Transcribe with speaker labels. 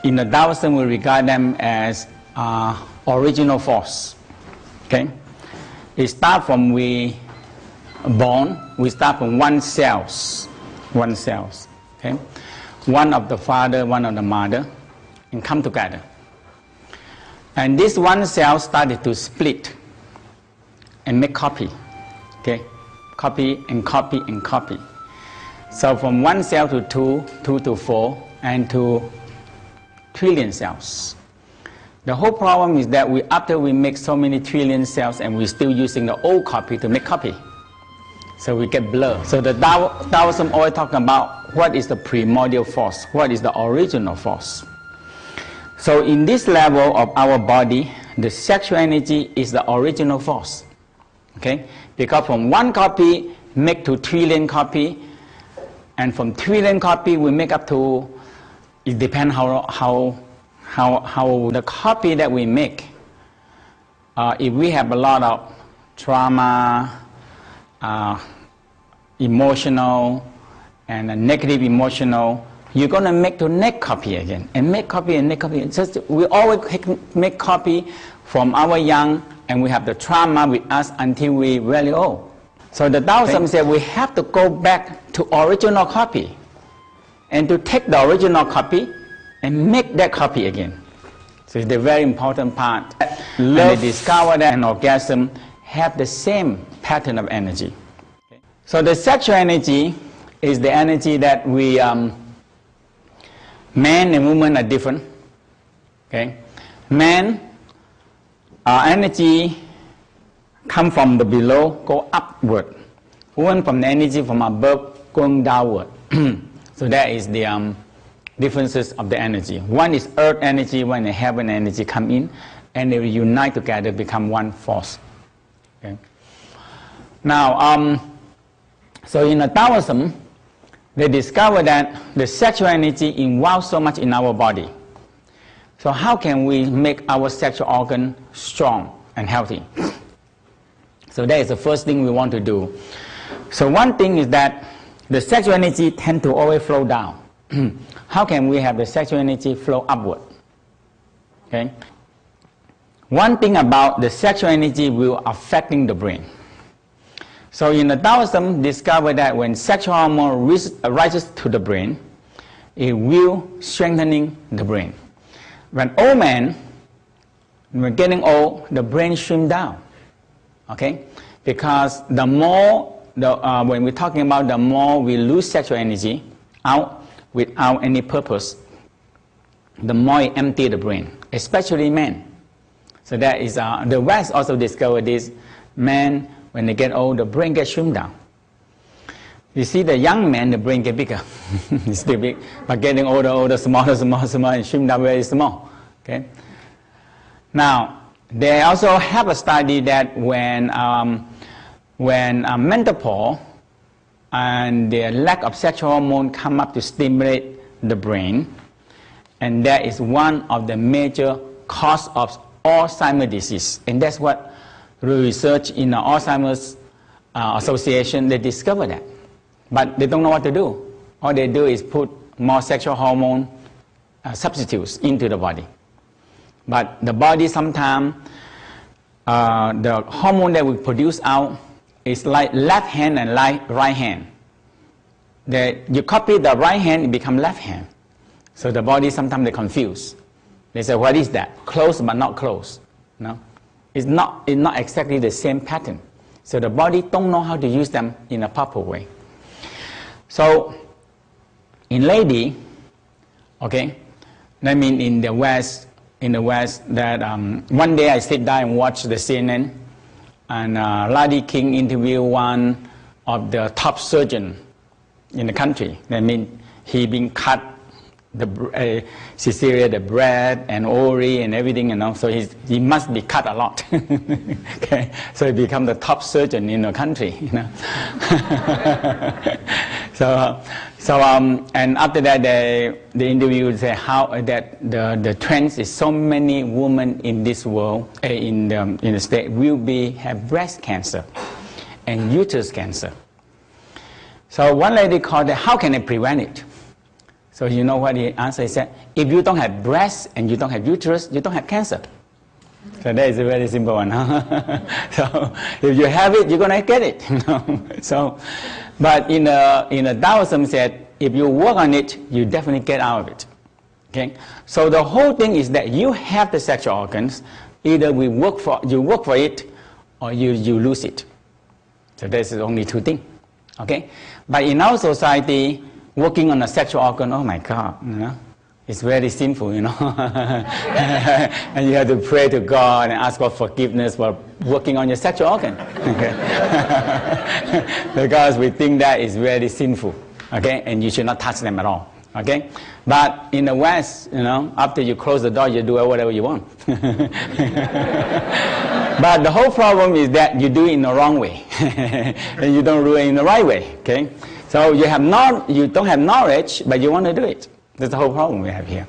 Speaker 1: in the Taoism we regard them as original force. Okay, it starts from we born. We start from one cells. Okay, one of the father, one of the mother, and come together. And this one cell started to split and make copy. Okay, copy and copy and copy. So from one cell to two, two to four, and to trillion cells. The whole problem is that after we make so many trillion cells and we're still using the old copy to make copy. So we get blurred. So the Taoism always talking about what is the primordial force, what is the original force. So in this level of our body, the sexual energy is the original force. Okay? Because from one copy make to trillion copy, and from trillion copy we make up to, it depends how the copy that we make. If we have a lot of trauma, emotional, and negative emotional, you're going to make to next copy again, and make copy and make copy. Just, we always make copy from our young, and we have the trauma with us until we really old. So the Taoism said we have to go back to original copy, and to take the original copy and make that copy again. So it's the very important part. And they discover that an orgasm have the same pattern of energy. Okay. So the sexual energy is the energy that we, man and woman are different. Okay. Man, our energy come from the below, go upward. Woman from the energy from above, going downward. So that is the differences of the energy. One is earth energy, one is heaven energy come in, and they will unite together, become one force. Okay. Now, so in the Taoism, they discover that the sexual energy involves so much in our body. So how can we make our sexual organ strong and healthy? So that is the first thing we want to do. So one thing is that the sexual energy tends to always flow down. How can we have the sexual energy flow upward? Okay. One thing about the sexual energy will affecting the brain. So in the Taoism, discover that when sexual hormone rises to the brain, it will strengthening the brain. When old man, when getting old, the brain shrink down. Okay, because the more when we're talking about the more we lose sexual energy out without any purpose, the more it empty the brain, especially men. So that is the West also discovered this. Men, when they get old, the brain gets shrunk down. You see the young man, the brain get bigger. It's still big, but getting older, smaller, and shrink down very small. Okay. Now they also have a study that when menopause and the lack of sexual hormone come up to stimulate the brain, and that is one of the major cause of Alzheimer's disease. And that's what research in the Alzheimer's Association, they discovered that. But they don't know what to do. All they do is put more sexual hormone substitutes into the body. But the body sometimes, the hormone that we produce out is like left hand and right hand. You copy the right hand, it becomes left hand. So the body sometimes they confuse. They say, what is that? Close but not close. No? It's not exactly the same pattern. So the body don't know how to use them in a proper way. So in lady, okay, I mean in the West, that one day I sit down and watch the CNN, and Lady King interviewed one of the top surgeon in the country. I mean, he been cut the cesarean, the breast and ovary and everything, you know. So he must be cut a lot. Okay, so he become the top surgeon in the country, you know. And after that, the interview say how that the trend is so many women in this world, in the state, will have breast cancer and uterus cancer. So one lady called it, how can I prevent it? So you know what the answer is? If you don't have breast and you don't have uterus, you don't have cancer. So that is a very simple one. Huh? So if you have it, you're gonna get it. So, but in the Taoism said, if you work on it, you definitely get out of it. Okay. So the whole thing is that you have the sexual organs. Either you work for it, or you lose it. So this is only two things. Okay. But in our society, working on a sexual organ, oh my God, you know, it's very sinful, you know. And you have to pray to God and ask for forgiveness for working on your sexual organ. Because we think that is very sinful, okay, and you should not touch them at all, okay. But in the West, you know, after you close the door, you do whatever you want. But the whole problem is that you do it in the wrong way, and you don't do it in the right way, okay. So you don't have knowledge, but you want to do it. That's the whole problem we have here.